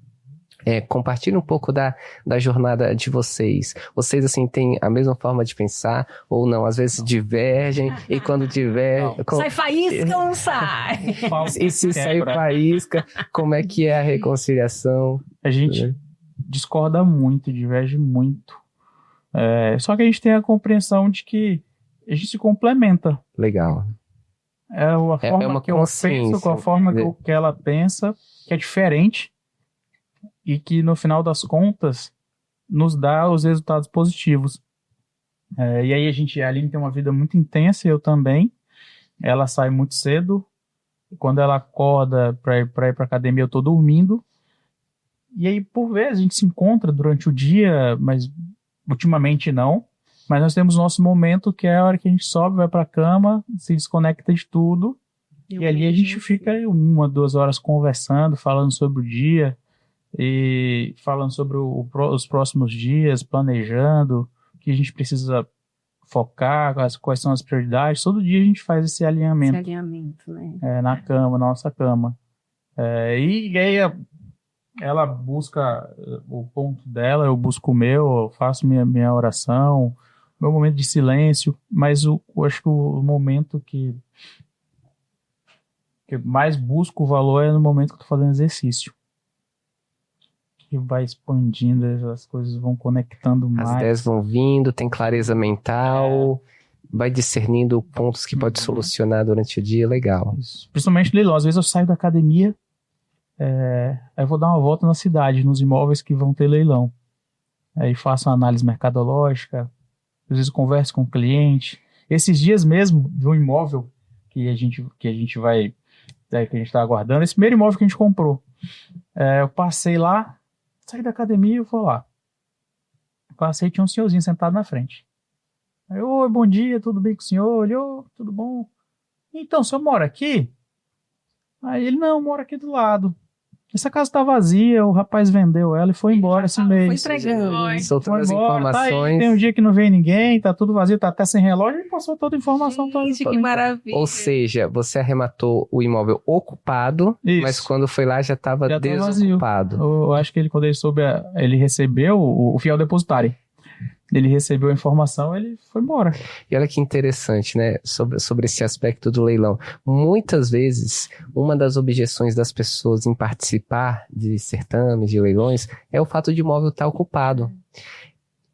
compartilhe um pouco da jornada de vocês. Vocês, assim, têm a mesma forma de pensar ou não? Às vezes divergem e quando divergem... Sai faísca ou não sai? E se sair faísca, como é que é a reconciliação? A gente discorda muito, diverge muito. Só que a gente tem a compreensão de que a gente se complementa. Legal. É a forma que eu penso, com a forma que ela pensa, que é diferente. E que no final das contas nos dá os resultados positivos. E aí a Aline tem uma vida muito intensa, eu também. Ela sai muito cedo. Quando ela acorda para ir para academia, eu estou dormindo. E aí, por vezes, a gente se encontra durante o dia, mas ultimamente não. Mas nós temos o nosso momento, que é a hora que a gente sobe, vai para a cama, se desconecta de tudo. E ali a gente fica 1, 2 horas conversando, falando sobre o dia. E falando sobre os próximos dias, planejando o que a gente precisa focar, quais são as prioridades. Todo dia a gente faz esse alinhamento. Esse alinhamento, né? Na cama, na nossa cama. E aí ela busca o ponto dela, eu busco o meu, eu faço minha oração, meu momento de silêncio, mas eu acho que o momento que mais busco o valor é no momento que eu estou fazendo exercício. Que vai expandindo, as coisas vão conectando mais. As ideias vão vindo, tem clareza mental, vai discernindo pontos que pode solucionar durante o dia, legal. Isso. Principalmente leilão, às vezes eu saio da academia, aí eu vou dar uma volta na cidade, nos imóveis que vão ter leilão. Aí faço uma análise mercadológica, às vezes converso com o cliente. Esses dias mesmo, de um imóvel que a gente vai, que a gente está aguardando, esse primeiro imóvel que a gente comprou. Eu passei lá, saí da academia e eu vou lá. Passei, tinha um senhorzinho sentado na frente. Aí, oi, bom dia, tudo bem com o senhor? Olhou, tudo bom? Então, o senhor mora aqui? Aí ele, não, mora aqui do lado. Essa casa tá vazia, o rapaz vendeu ela e foi embora esse mês. Foi entregando. Soltando as embora, informações. tá aí, tem um dia que não vem ninguém, tá tudo vazio, tá até sem relógio, ele passou toda a informação. Gente, que maravilha. Ou seja, você arrematou o imóvel ocupado, Isso. Mas quando foi lá já estava desocupado. Eu acho que quando ele soube, ele recebeu o fiel depositário. Ele recebeu a informação, ele foi embora. E olha que interessante, né? Sobre esse aspecto do leilão. Muitas vezes, uma das objeções das pessoas em participar de certames, de leilões, é o fato de o imóvel estar ocupado.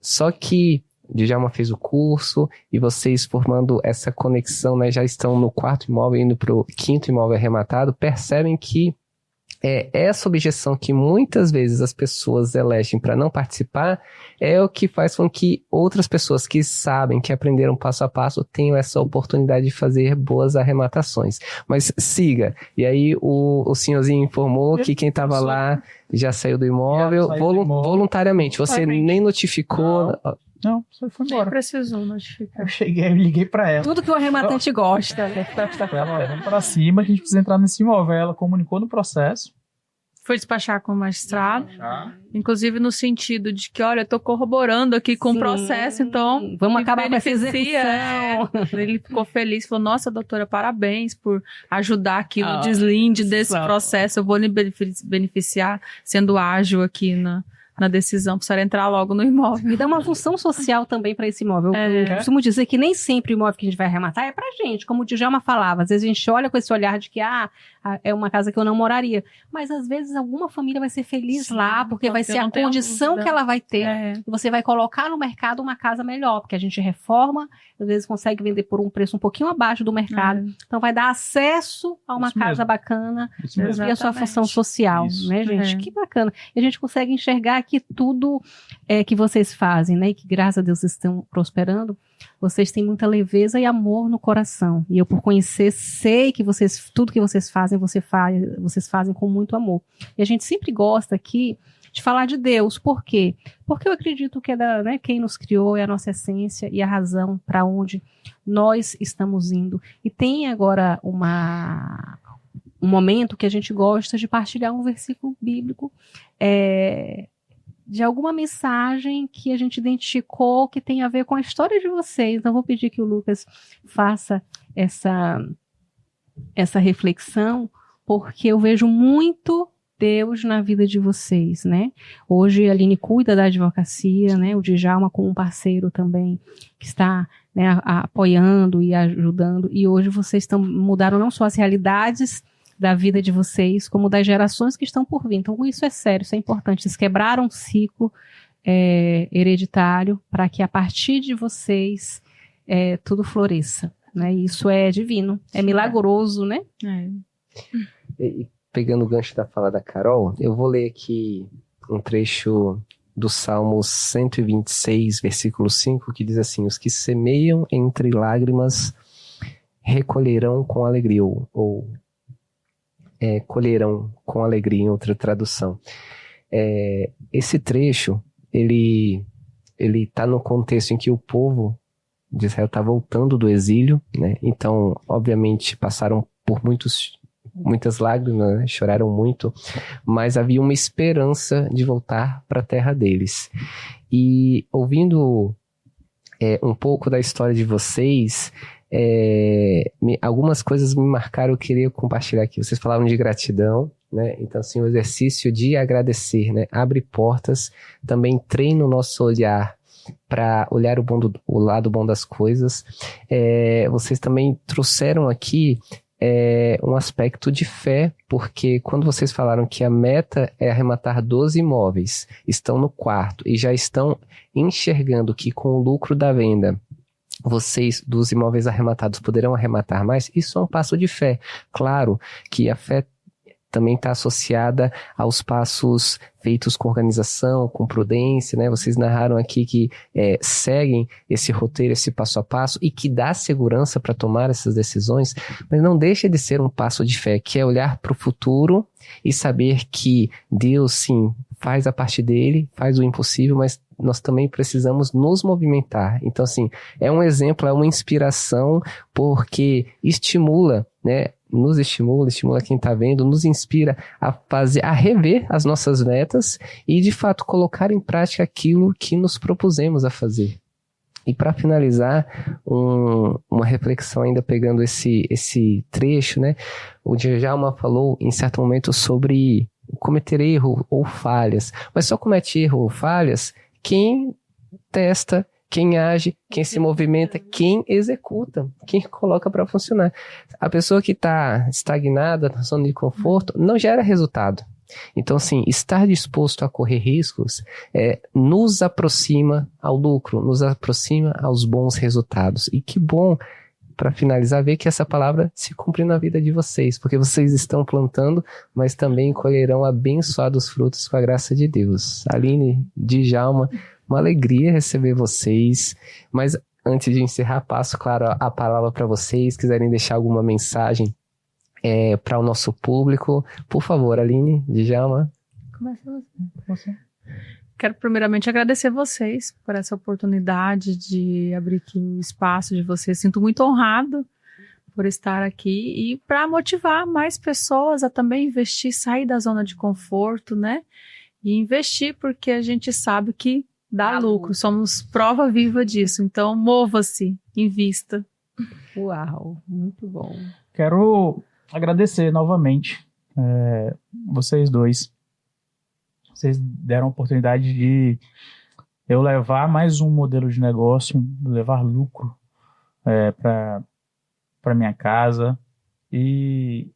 Só que Djalma fez o curso e vocês formando essa conexão, né, já estão no 4º imóvel, indo para o 5º imóvel arrematado, percebem que essa objeção que muitas vezes as pessoas elegem para não participar é o que faz com que outras pessoas que sabem, que aprenderam passo a passo, tenham essa oportunidade de fazer boas arrematações. Mas siga. E aí o senhorzinho informou que quem estava lá já saiu do imóvel voluntariamente. Você nem notificou... Não, você foi embora. Nem precisou notificar. Eu liguei pra ela. Tudo que o arrematante gosta. Ela, vamos pra cima que a gente precisa entrar nesse imóvel. Ela comunicou no processo. Foi despachar com o magistrado. Inclusive no sentido de que, olha, eu tô corroborando aqui com o processo, então... Vamos acabar com essa execução. Ele ficou feliz, falou, nossa, doutora, parabéns por ajudar aqui no deslinde desse processo. Eu vou lhe beneficiar sendo ágil aqui na decisão, precisar entrar logo no imóvel. E dá uma função social também para esse imóvel. Eu costumo dizer que nem sempre o imóvel que a gente vai arrematar é pra gente, como o Djalma falava. Às vezes a gente olha com esse olhar de que é uma casa que eu não moraria. Mas às vezes alguma família vai ser feliz lá, porque vai ser a condição que ela vai ter. E você vai colocar no mercado uma casa melhor, porque a gente reforma, às vezes consegue vender por um preço um pouquinho abaixo do mercado. Então vai dar acesso a uma casa bacana e a sua função social, né, gente? Que bacana. E a gente consegue enxergar que tudo que vocês fazem, né, e que graças a Deus estão prosperando, vocês têm muita leveza e amor no coração. E eu, por conhecer, sei que tudo que vocês fazem, vocês fazem com muito amor. E a gente sempre gosta aqui de falar de Deus. Por quê? Porque eu acredito que quem nos criou é a nossa essência e a razão para onde nós estamos indo. E tem agora um momento que a gente gosta de partilhar um versículo bíblico de alguma mensagem que a gente identificou que tem a ver com a história de vocês. Então, vou pedir que o Lucas faça essa reflexão, porque eu vejo muito Deus na vida de vocês, né? Hoje a Aline cuida da advocacia, né? O Djalma como um parceiro também que está, né, apoiando e ajudando. E hoje vocês mudaram não só as realidades da vida de vocês, como das gerações que estão por vir. Então, isso é sério, isso é importante. Vocês quebraram um ciclo hereditário para que a partir de vocês tudo floresça, né? E isso é divino, é milagroso, né? E pegando o gancho da fala da Carol, eu vou ler aqui um trecho do Salmo 126, versículo 5, que diz assim: os que semeiam entre lágrimas recolherão com alegria, ou colherão com alegria, em outra tradução. Esse trecho, ele está no contexto em que o povo de Israel está voltando do exílio, né? Então, obviamente, passaram por muitas lágrimas, né? Choraram muito, mas havia uma esperança de voltar para a terra deles. E ouvindo um pouco da história de vocês, algumas coisas me marcaram, eu queria compartilhar aqui. Vocês falavam de gratidão, né? Então, assim, o exercício de agradecer, né, abre portas, também treina o nosso olhar para olhar o lado bom das coisas. Vocês também trouxeram aqui um aspecto de fé, porque quando vocês falaram que a meta é arrematar 12 imóveis, estão no quarto e já estão enxergando que com o lucro da venda vocês, dos imóveis arrematados, poderão arrematar mais, isso é um passo de fé. Claro que a fé também está associada aos passos feitos com organização, com prudência, né? Vocês narraram aqui que seguem esse roteiro, esse passo a passo, e que dá segurança para tomar essas decisões, mas não deixa de ser um passo de fé, que é olhar para o futuro e saber que Deus, sim, faz a parte dele, faz o impossível, mas nós também precisamos nos movimentar. Então, assim, é um exemplo, é uma inspiração, porque estimula, né? Nos estimula quem está vendo, nos inspira a rever as nossas metas e, de fato, colocar em prática aquilo que nos propusemos a fazer. E para finalizar, uma reflexão ainda pegando esse trecho, né? O Djalma falou em certo momento sobre cometer erro ou falhas, mas só comete erro ou falhas quem testa, quem age, quem se movimenta, quem executa, quem coloca para funcionar. A pessoa que está estagnada, na zona de conforto, não gera resultado. Então, assim, estar disposto a correr riscos nos aproxima ao lucro, nos aproxima aos bons resultados. E que bom, para finalizar, ver que essa palavra se cumpre na vida de vocês, porque vocês estão plantando, mas também colherão abençoados frutos com a graça de Deus. Aline, Djalma, uma alegria receber vocês, mas antes de encerrar, passo, claro, a palavra para vocês, quiserem deixar alguma mensagem para o nosso público, por favor, Aline, Djalma. Começa você. Quero primeiramente agradecer vocês por essa oportunidade de abrir aqui o espaço de vocês. Sinto muito honrado por estar aqui e para motivar mais pessoas a também investir, sair da zona de conforto, né? E investir, porque a gente sabe que dá lucro. Somos prova viva disso. Então, mova-se, invista. Uau, muito bom. Quero agradecer novamente vocês dois. Vocês deram a oportunidade de eu levar mais um modelo de negócio, levar lucro para minha casa e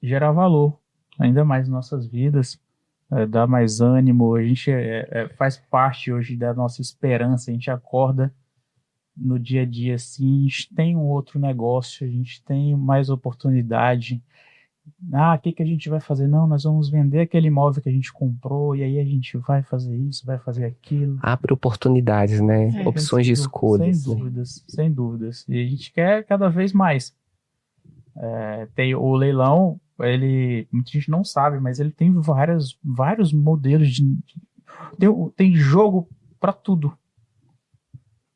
gerar valor ainda mais em nossas vidas, dar mais ânimo. A gente faz parte hoje da nossa esperança, a gente acorda no dia a dia assim, a gente tem um outro negócio, a gente tem mais oportunidade o que a gente vai fazer? Não, nós vamos vender aquele imóvel que a gente comprou e aí a gente vai fazer isso, vai fazer aquilo. Abre oportunidades, né? Opções de escolhas. Sem dúvidas, sem dúvidas. E a gente quer cada vez mais. Tem o leilão, muita gente não sabe, mas ele tem vários modelos tem jogo para tudo.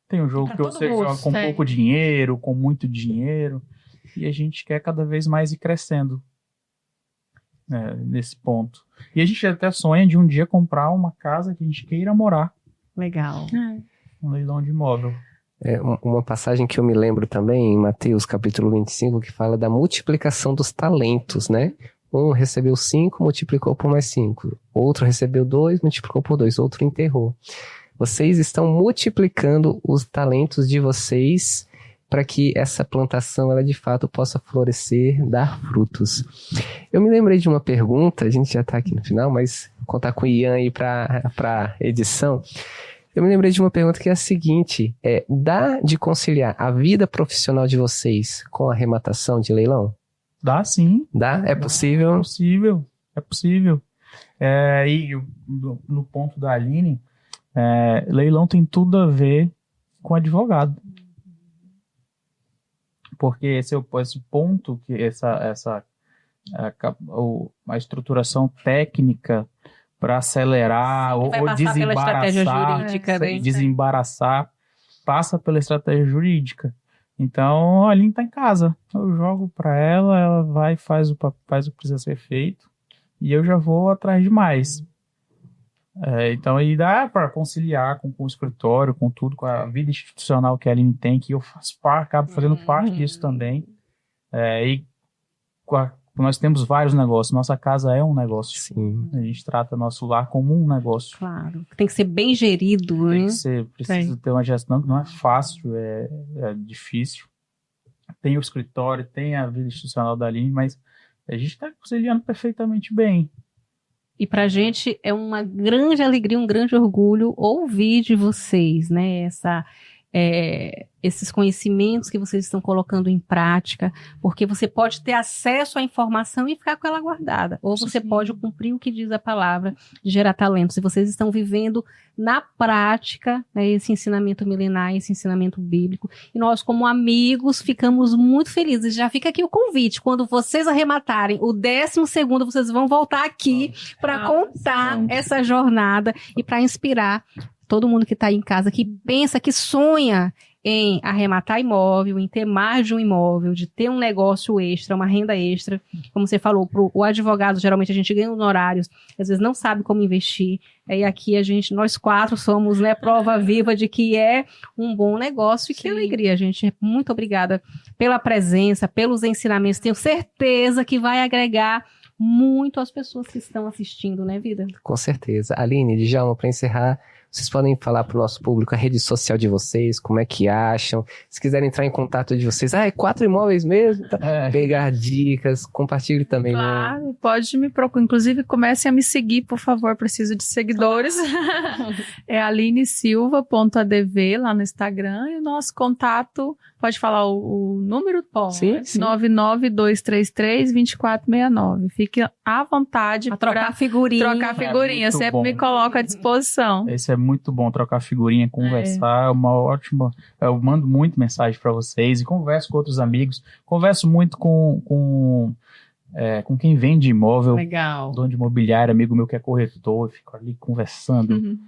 Tem um jogo que você joga com pouco dinheiro, com muito dinheiro, e a gente quer cada vez mais ir crescendo nesse ponto. E a gente até sonha de um dia comprar uma casa que a gente queira morar. Legal. Um leilão de imóvel. Uma passagem que eu me lembro também, em Mateus capítulo 25, que fala da multiplicação dos talentos, né? Um recebeu 5, multiplicou por mais 5. Outro recebeu 2, multiplicou por 2. Outro enterrou. Vocês estão multiplicando os talentos de vocês para que essa plantação, ela de fato possa florescer, dar frutos. Eu me lembrei de uma pergunta, a gente já está aqui no final, mas vou contar com o Ian aí para edição. Eu me lembrei de uma pergunta que é a seguinte, dá de conciliar a vida profissional de vocês com a arrematação de leilão? Dá sim. Dá? É possível? É possível. E no ponto da Aline, leilão tem tudo a ver com advogado. Porque esse ponto, que a estruturação técnica para acelerar ou desembaraçar, passa pela estratégia jurídica. Então, a Aline está em casa. Eu jogo para ela vai, faz o que precisa ser feito, e eu já vou atrás de mais. Então, aí dá para conciliar com o escritório, com tudo, com a vida institucional que a Aline tem, que eu acabo fazendo parte disso também. Nós temos vários negócios. Nossa casa é um negócio. Sim. A gente trata nosso lar como um negócio. Claro. Tem que ser bem gerido, né? Precisa ter uma gestão que não é fácil, é difícil. Tem o escritório, tem a vida institucional da Aline, mas a gente está conciliando perfeitamente bem. E pra gente é uma grande alegria, um grande orgulho ouvir de vocês, né? Esses conhecimentos que vocês estão colocando em prática, porque você pode ter acesso à informação e ficar com ela guardada, ou você pode cumprir o que diz a palavra de gerar talentos, e vocês estão vivendo na prática, né, esse ensinamento milenar, esse ensinamento bíblico, e nós como amigos ficamos muito felizes. Já fica aqui o convite, quando vocês arrematarem o 12º, vocês vão voltar aqui para contar essa jornada e para inspirar todo mundo que está aí em casa, que pensa, que sonha em arrematar imóvel, em ter mais de um imóvel, de ter um negócio extra, uma renda extra. Como você falou, o advogado, geralmente a gente ganha honorários, às vezes não sabe como investir. E aqui nós 4 somos, né, prova viva de que é um bom negócio. E que alegria, gente. Muito obrigada pela presença, pelos ensinamentos. Tenho certeza que vai agregar muito às pessoas que estão assistindo, né, Vida? Com certeza. Aline, Djalma, para encerrar, vocês podem falar para o nosso público a rede social de vocês, como é que acham, se quiserem entrar em contato de vocês, é 4 imóveis mesmo, pegar dicas, compartilhe também. Claro, pode me procurar, inclusive comecem a me seguir, por favor, preciso de seguidores. É alinesilva.adv lá no Instagram, e o nosso contato, pode falar o número? Pode. Sim. 99233-2469. Fique à vontade para trocar figurinha. Sempre me coloco à disposição. Esse é muito bom, trocar figurinha, conversar, uma ótima... Eu mando muito mensagem para vocês e converso com outros amigos, converso muito com quem vende imóvel. Legal. Dono de imobiliário, amigo meu que é corretor, eu fico ali conversando. Uhum.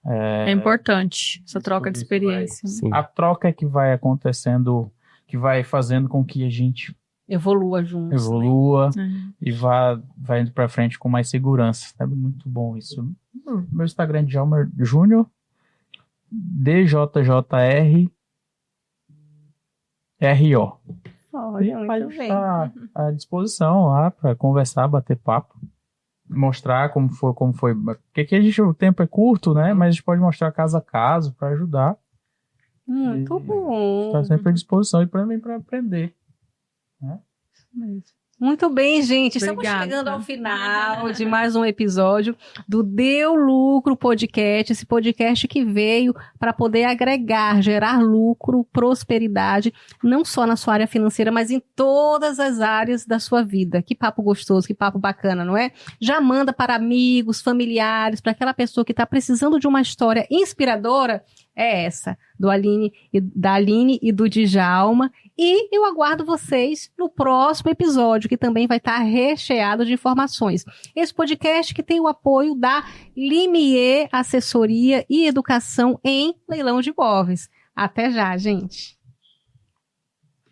É importante essa troca de experiência. A troca é que vai acontecendo, que vai fazendo com que a gente evolua juntos. E vai indo para frente com mais segurança. É muito bom isso. Meu Instagram é Djalma Júnior, DJJRRO. Pode estar à disposição lá para conversar, bater papo, mostrar como foi. Porque aqui o tempo é curto, né? Mas a gente pode mostrar caso a caso para ajudar. Muito bom. Está sempre à disposição e para mim para aprender. Né? Muito bem, gente. Estamos Obrigada. chegando ao final de mais um episódio do Deu Lucro Podcast. Esse podcast que veio para poder agregar, gerar lucro, prosperidade, não só na sua área financeira, mas em todas as áreas da sua vida. Que papo gostoso, que papo bacana, não é? Já manda para amigos, familiares, para aquela pessoa que está precisando de uma história inspiradora. É essa, da Aline e do Djalma. E eu aguardo vocês no próximo episódio, que também vai estar recheado de informações. Esse podcast que tem o apoio da Limier Assessoria e Educação em Leilão de Imóveis. Até já, gente!